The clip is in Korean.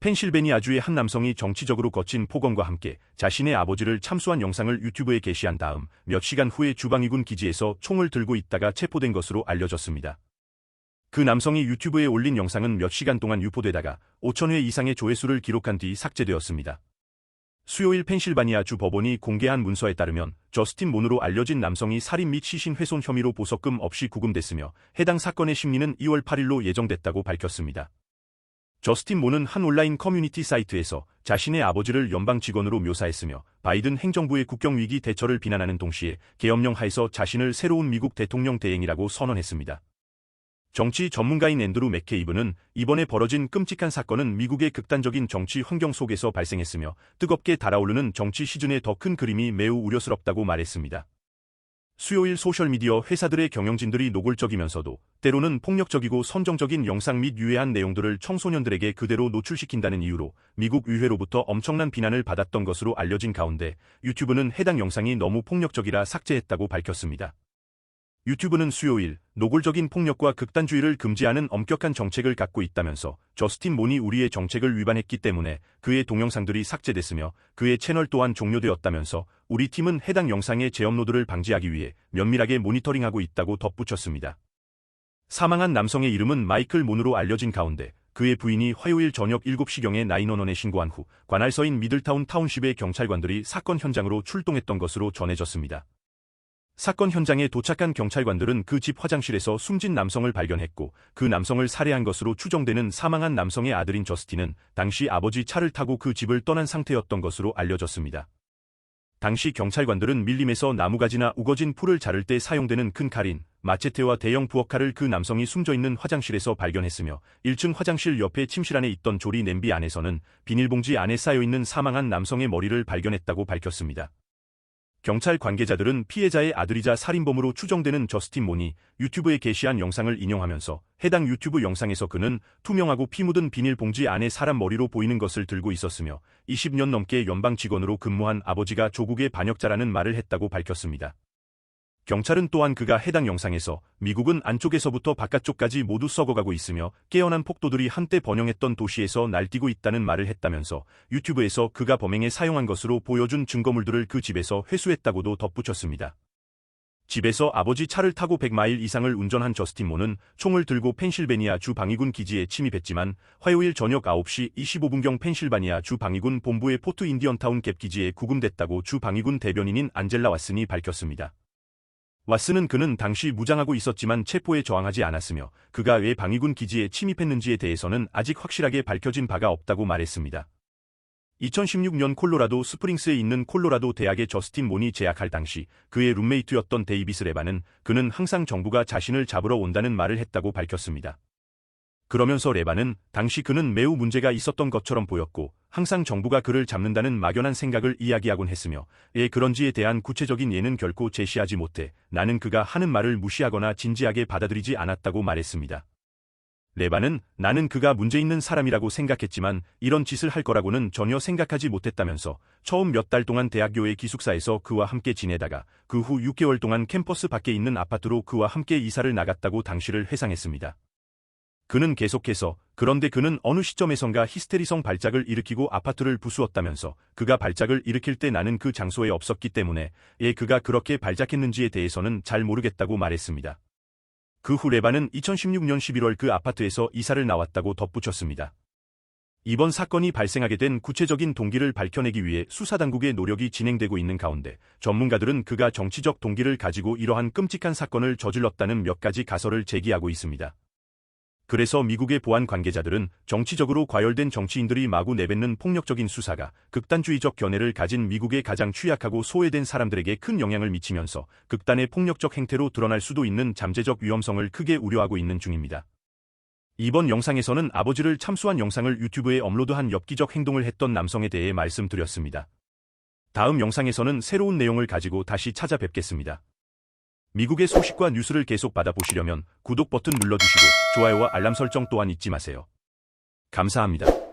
펜실베니아주의 한 남성이 정치적으로 거친 폭언과 함께 자신의 아버지를 참수한 영상을 유튜브에 게시한 다음 몇 시간 후에 주방위군 기지에서 총을 들고 있다가 체포된 것으로 알려졌습니다. 그 남성이 유튜브에 올린 영상은 몇 시간 동안 유포되다가 5,000회 이상의 조회수를 기록한 뒤 삭제되었습니다. 수요일 펜실바니아주 법원이 공개한 문서에 따르면 저스틴 몬으로 알려진 남성이 살인 및 시신 훼손 혐의로 보석금 없이 구금됐으며 해당 사건의 심리는 2월 8일로 예정됐다고 밝혔습니다. 저스틴 몬은 한 온라인 커뮤니티 사이트에서 자신의 아버지를 연방 직원으로 묘사했으며 바이든 행정부의 국경위기 대처를 비난하는 동시에 계엄령 하에서 자신을 새로운 미국 대통령 대행이라고 선언했습니다. 정치 전문가인 앤드루 맥케이브는 이번에 벌어진 끔찍한 사건은 미국의 극단적인 정치 환경 속에서 발생했으며 뜨겁게 달아오르는 정치 시즌의 더 큰 그림이 매우 우려스럽다고 말했습니다. 수요일 소셜미디어 회사들의 경영진들이 노골적이면서도 때로는 폭력적이고 선정적인 영상 및 유해한 내용들을 청소년들에게 그대로 노출시킨다는 이유로 미국 의회로부터 엄청난 비난을 받았던 것으로 알려진 가운데 유튜브는 해당 영상이 너무 폭력적이라 삭제했다고 밝혔습니다. 유튜브는 수요일 노골적인 폭력과 극단주의를 금지하는 엄격한 정책을 갖고 있다면서 저스틴 몬이 우리의 정책을 위반했기 때문에 그의 동영상들이 삭제됐으며 그의 채널 또한 종료되었다면서 우리 팀은 해당 영상의 재업로드를 방지하기 위해 면밀하게 모니터링하고 있다고 덧붙였습니다. 사망한 남성의 이름은 마이클 몬으로 알려진 가운데 그의 부인이 화요일 저녁 7시경에 911에 신고한 후 관할서인 미들타운 타운십의 경찰관들이 사건 현장으로 출동했던 것으로 전해졌습니다. 사건 현장에 도착한 경찰관들은 그 집 화장실에서 숨진 남성을 발견했고 그 남성을 살해한 것으로 추정되는 사망한 남성의 아들인 저스틴은 당시 아버지 차를 타고 그 집을 떠난 상태였던 것으로 알려졌습니다. 당시 경찰관들은 밀림에서 나무가지나 우거진 풀을 자를 때 사용되는 큰 칼인 마체테와 대형 부엌칼을 그 남성이 숨져있는 화장실에서 발견했으며 1층 화장실 옆에 침실 안에 있던 조리 냄비 안에서는 비닐봉지 안에 쌓여있는 사망한 남성의 머리를 발견했다고 밝혔습니다. 경찰 관계자들은 피해자의 아들이자 살인범으로 추정되는 저스틴 몬이 유튜브에 게시한 영상을 인용하면서 해당 유튜브 영상에서 그는 투명하고 피 묻은 비닐봉지 안에 사람 머리로 보이는 것을 들고 있었으며 20년 넘게 연방 직원으로 근무한 아버지가 조국의 반역자라는 말을 했다고 밝혔습니다. 경찰은 또한 그가 해당 영상에서 미국은 안쪽에서부터 바깥쪽까지 모두 썩어가고 있으며 깨어난 폭도들이 한때 번영했던 도시에서 날뛰고 있다는 말을 했다면서 유튜브에서 그가 범행에 사용한 것으로 보여준 증거물들을 그 집에서 회수했다고도 덧붙였습니다. 집에서 아버지 차를 타고 100마일 이상을 운전한 저스틴 몬은 총을 들고 펜실베니아 주 방위군 기지에 침입했지만 화요일 저녁 9시 25분경 펜실바니아 주 방위군 본부의 포트 인디언타운 갭 기지에 구금됐다고 주 방위군 대변인인 안젤라 왓슨이 밝혔습니다. 왓슨은 그는 당시 무장하고 있었지만 체포에 저항하지 않았으며 그가 왜 방위군 기지에 침입했는지에 대해서는 아직 확실하게 밝혀진 바가 없다고 말했습니다. 2016년 콜로라도 스프링스에 있는 콜로라도 대학의 저스틴 몬이 재학할 당시 그의 룸메이트였던 데이비스 레반은 그는 항상 정부가 자신을 잡으러 온다는 말을 했다고 밝혔습니다. 그러면서 레반은 당시 그는 매우 문제가 있었던 것처럼 보였고 항상 정부가 그를 잡는다는 막연한 생각을 이야기하곤 했으며 왜 그런지에 대한 구체적인 예는 결코 제시하지 못해 나는 그가 하는 말을 무시하거나 진지하게 받아들이지 않았다고 말했습니다. 레반은 나는 그가 문제 있는 사람이라고 생각했지만 이런 짓을 할 거라고는 전혀 생각하지 못했다면서 처음 몇 달 동안 대학교의 기숙사에서 그와 함께 지내다가 그 후 6개월 동안 캠퍼스 밖에 있는 아파트로 그와 함께 이사를 나갔다고 당시를 회상했습니다. 그는 계속해서 그런데 그는 어느 시점에선가 히스테리성 발작을 일으키고 아파트를 부수었다면서 그가 발작을 일으킬 때 나는 그 장소에 없었기 때문에 왜 그가 그렇게 발작했는지에 대해서는 잘 모르겠다고 말했습니다. 그 후 레반은 2016년 11월 그 아파트에서 이사를 나왔다고 덧붙였습니다. 이번 사건이 발생하게 된 구체적인 동기를 밝혀내기 위해 수사당국의 노력이 진행되고 있는 가운데 전문가들은 그가 정치적 동기를 가지고 이러한 끔찍한 사건을 저질렀다는 몇 가지 가설을 제기하고 있습니다. 그래서 미국의 보안 관계자들은 정치적으로 과열된 정치인들이 마구 내뱉는 폭력적인 수사가 극단주의적 견해를 가진 미국의 가장 취약하고 소외된 사람들에게 큰 영향을 미치면서 극단의 폭력적 행태로 드러날 수도 있는 잠재적 위험성을 크게 우려하고 있는 중입니다. 이번 영상에서는 아버지를 참수한 영상을 유튜브에 업로드한 엽기적 행동을 했던 남성에 대해 말씀드렸습니다. 다음 영상에서는 새로운 내용을 가지고 다시 찾아뵙겠습니다. 미국의 소식과 뉴스를 계속 받아보시려면 구독 버튼 눌러주시고 좋아요와 알람 설정 또한 잊지 마세요. 감사합니다.